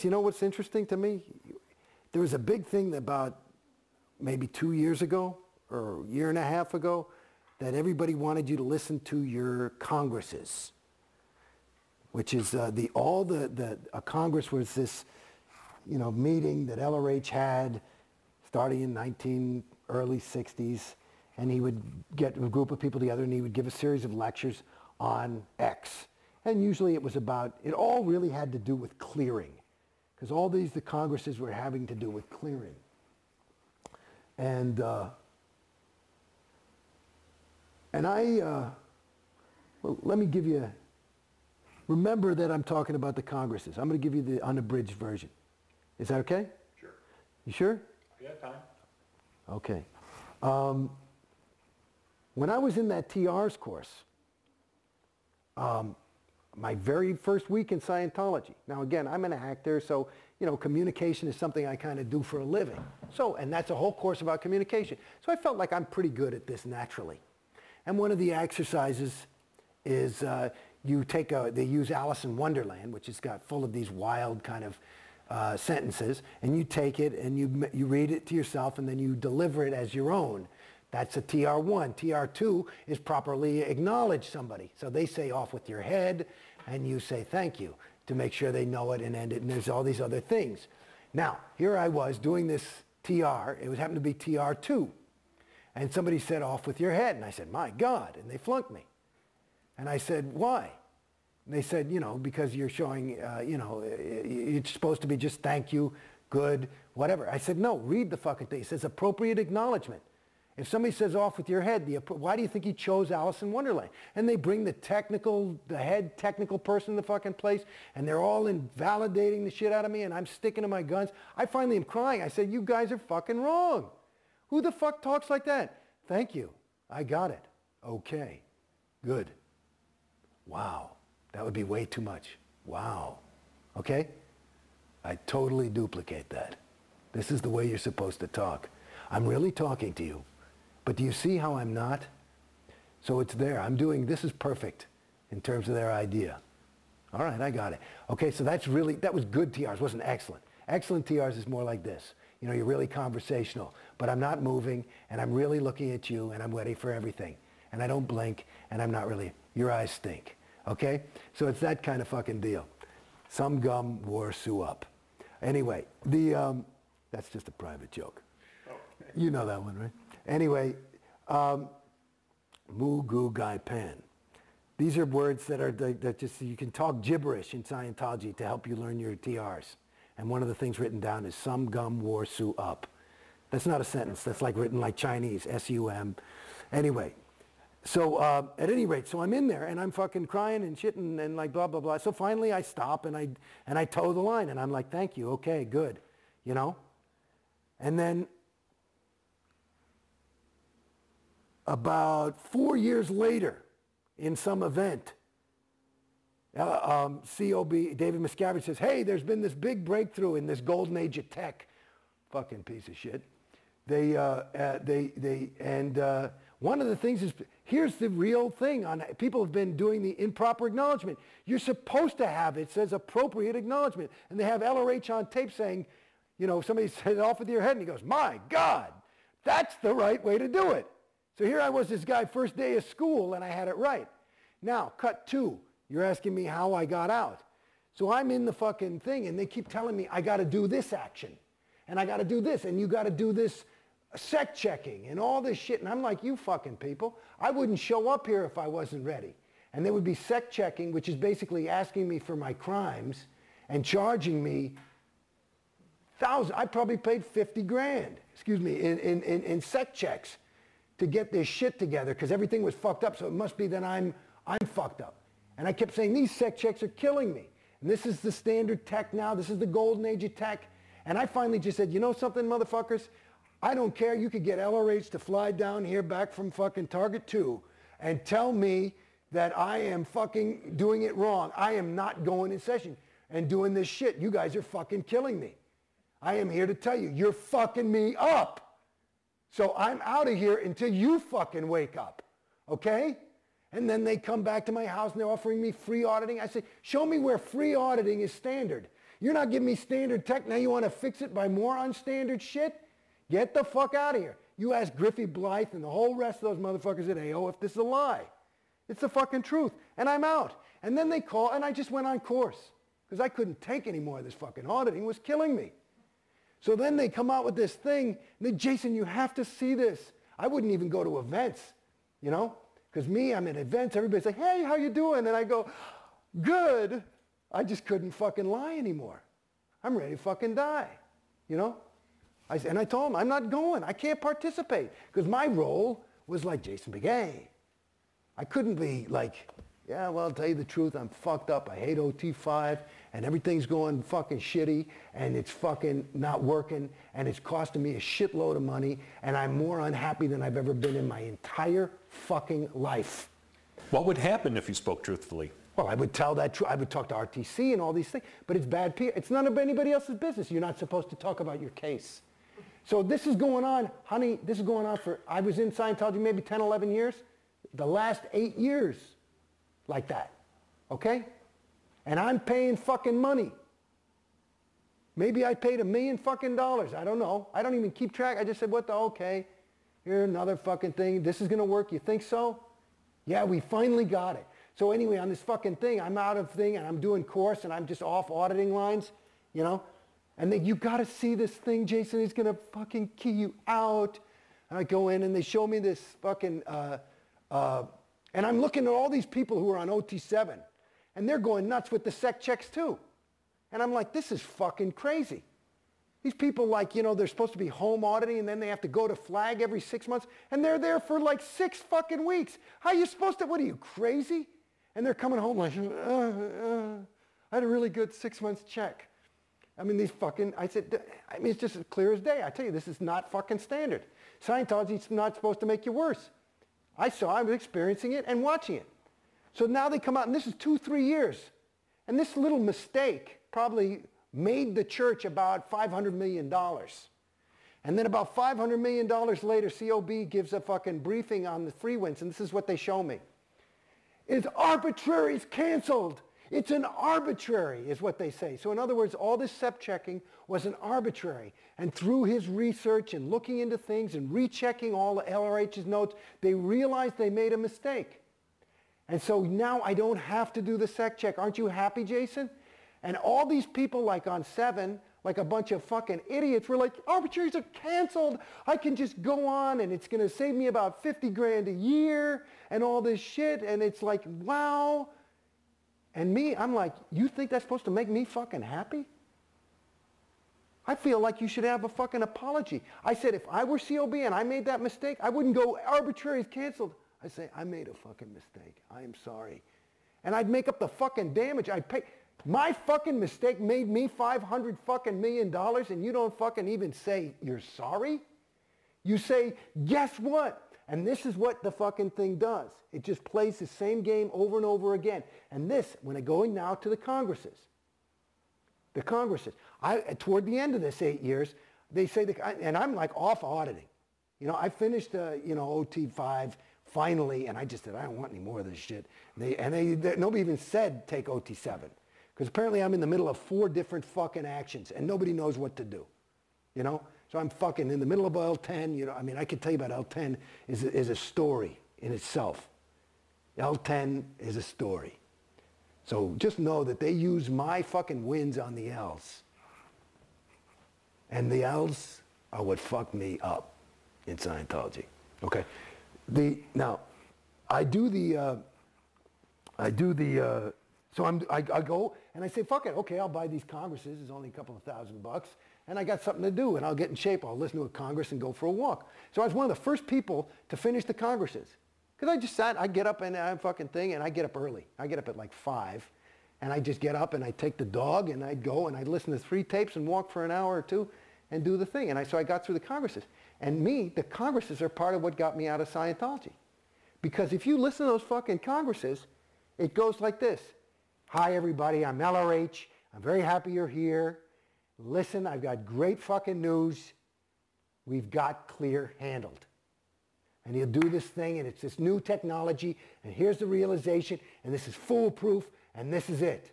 politics, you know what's interesting to me? There was a big thing about maybe 2 years ago or a year and a half ago that everybody wanted you to listen to your congresses, which is a Congress was this, meeting that LRH had starting in early 60s, and he would get a group of people together and he would give a series of lectures on X. And usually it all really had to do with clearing, because all the congresses were having to do with clearing. And well, let me give you, remember that I'm talking about the congresses. I'm going to give you the unabridged version. Is that okay? Sure. You sure? Yeah, time. Okay. When I was in that TR's course, my very first week in Scientology. Now again, I'm an actor, so communication is something I kind of do for a living. And that's a whole course about communication. So I felt like I'm pretty good at this naturally. And one of the exercises is they use Alice in Wonderland, which has got full of these wild kind of sentences, and you take it and you read it to yourself and then you deliver it as your own. That's a TR1. TR2 is properly acknowledge somebody. So they say off with your head and you say thank you to make sure they know it and end it, and there's all these other things. Now, here I was doing this TR. It happened to be TR2. And somebody said off with your head. And I said, my God. And they flunked me. And I said, why? And they said, because you're showing, it's supposed to be just thank you, good, whatever. I said, no, read the fucking thing. It says appropriate acknowledgement. If somebody says off with your head, why do you think he chose Alice in Wonderland? And they bring the head technical person in the fucking place, and they're all invalidating the shit out of me, and I'm sticking to my guns. I finally am crying. I said, you guys are fucking wrong. Who the fuck talks like that? Thank you. I got it. Okay. Good. Wow. That would be way too much. Wow. Okay? I totally duplicate that. This is the way you're supposed to talk. I'm really talking to you. But do you see how I'm not? So it's there. this is perfect in terms of their idea. All right, I got it. Okay, so that was good TRs. It wasn't excellent. Excellent TRs is more like this. You're really conversational, but I'm not moving, and I'm really looking at you, and I'm ready for everything. And I don't blink, and I'm not really, your eyes stink. Okay? So it's that kind of fucking deal. Some gum wore Sue up. Anyway, that's just a private joke. You know that one, right? Anyway, Mu Gu Gai Pan. These are words that just, you can talk gibberish in Scientology to help you learn your TRs. And one of the things written down is some gum wore Sue up. That's not a sentence. That's like written like Chinese, S-U-M. Anyway, so at any rate, so I'm in there and I'm fucking crying and shitting and like blah, blah, blah. So finally I stop and I toe the line and I'm like, thank you, okay, good, And then about 4 years later, in some event, COB, David Miscavige says, hey, there's been this big breakthrough in this golden age of tech. Fucking piece of shit. One of the things is, here's the real thing. People have been doing the improper acknowledgement. You're supposed to have, it says appropriate acknowledgement. And they have LRH on tape saying, somebody said it off with your head and he goes, my God, that's the right way to do it. So here I was, this guy, first day of school, and I had it right. Now, cut 2. You're asking me how I got out. So I'm in the fucking thing, and they keep telling me I got to do this action, and I got to do this, and you got to do this sec checking, and all this shit. And I'm like, you fucking people, I wouldn't show up here if I wasn't ready. And they would be sec checking, which is basically asking me for my crimes and charging me thousands. I probably paid 50 grand, in sec checks to get this shit together because everything was fucked up. So it must be that I'm fucked up. And I kept saying, these sec checks are killing me. And this is the standard tech now. This is the golden age of tech. And I finally just said, you know something, motherfuckers? I don't care. You could get LRH to fly down here back from fucking Target 2 and tell me that I am fucking doing it wrong. I am not going in session and doing this shit. You guys are fucking killing me. I am here to tell you, you're fucking me up. So I'm out of here until you fucking wake up. Okay? And then they come back to my house and they're offering me free auditing. I say, show me where free auditing is standard. You're not giving me standard tech. Now you want to fix it by more unstandard shit? Get the fuck out of here. You ask Griffey Blythe and the whole rest of those motherfuckers at AO if this is a lie. It's the fucking truth. And I'm out. And then they call, and I just went on course because I couldn't take any more of this fucking auditing. It was killing me. So then they come out with this thing. And they, Jason, you have to see this. I wouldn't even go to events, you know, because me, I'm at events. Everybody's like, hey, how you doing? And I go, good. I just couldn't fucking lie anymore. I'm ready to fucking die, you know. And I told him, I'm not going. I can't participate because my role was like Jason Beghe. I couldn't be like, yeah, well, I'll tell you the truth. I'm fucked up. I hate OT5 and everything's going fucking shitty and it's fucking not working and it's costing me a shitload of money and I'm more unhappy than I've ever been in my entire fucking life. What would happen if you spoke truthfully? Well, I would tell that truth. I would talk to RTC and all these things, but it's bad PR. It's none of anybody else's business. You're not supposed to talk about your case. So this is going on, honey, this is going on for, I was in Scientology maybe 10, 11 years. The last 8 years like that, okay? And I'm paying fucking money. Maybe I paid $1 million fucking dollars. I don't know. I don't even keep track. I just said, what the, okay, here's another fucking thing. This is going to work. You think so? Yeah, we finally got it. So anyway, on this fucking thing, I'm out of thing and I'm doing course and I'm just off auditing lines, you know? And then you got to see this thing, Jason. He's going to fucking key you out. And I go in and they show me this fucking, and I'm looking at all these people who are on OT7 and they're going nuts with the sec checks too. And I'm like, this is fucking crazy. These people like, you know, they're supposed to be home auditing and then they have to go to flag every 6 months and they're there for like 6 fucking weeks. How are you supposed to, what are you, crazy? And they're coming home like, I had a really good 6 months check. I mean, these fucking, I said, I mean, it's just as clear as day. I tell you, this is not fucking standard. Scientology's not supposed to make you worse. I was experiencing it and watching it. So now they come out, and this is 2, 3 years. And this little mistake probably made the church about $500 million. And then about $500 million later, COB gives a fucking briefing on the free winds, and this is what they show me. It's arbitrary, it's canceled. It's an arbitrary, is what they say. So in other words, all this SEP checking was an arbitrary. And through his research and looking into things and rechecking all the LRH's notes, they realized they made a mistake. And so now I don't have to do the SEC check. Aren't you happy, Jason? And all these people like on 7, like a bunch of fucking idiots, were like, arbitraries are canceled. I can just go on and it's going to save me about 50 grand a year and all this shit. And it's like, wow. And me, I'm like, you think that's supposed to make me fucking happy? I feel like you should have a fucking apology. I said, if I were COB and I made that mistake, I wouldn't go, arbitrary is canceled. I say, I made a fucking mistake. I am sorry. And I'd make up the fucking damage. I'd pay. My fucking mistake made me $500 fucking million and you don't fucking even say you're sorry? You say, guess what? And this is what the fucking thing does. It just plays the same game over and over again. And this, when it going now to the Congresses, toward the end of this 8 years, they say, and I'm like off auditing. You know, I finished, OT5 finally, and I just said, I don't want any more of this shit. Nobody even said take OT7. Because apparently I'm in the middle of 4 different fucking actions, and nobody knows what to do. You know? So I'm fucking in the middle of L10, you know, I mean, I could tell you about L10 is a story in itself. L10 is a story. So just know that they use my fucking wins on the L's. And the L's are what fucked me up in Scientology. Okay? Now, I go and I say, fuck it, okay, I'll buy these Congresses. It's only a couple of $1,000. And I got something to do, and I'll get in shape. I'll listen to a Congress and go for a walk. So I was one of the first people to finish the Congresses. Because I just sat, I get up and I fucking thing, and I get up early. I get up at like 5, and I just get up and I take the dog, and I'd go and I'd listen to 3 tapes and walk for an hour or 2 and do the thing. And so I got through the Congresses. And the Congresses are part of what got me out of Scientology. Because if you listen to those fucking Congresses, it goes like this. Hi, everybody, I'm LRH. I'm very happy you're here. Listen, I've got great fucking news. We've got Clear handled. And he'll do this thing, and it's this new technology, and here's the realization, and this is foolproof, and this is it.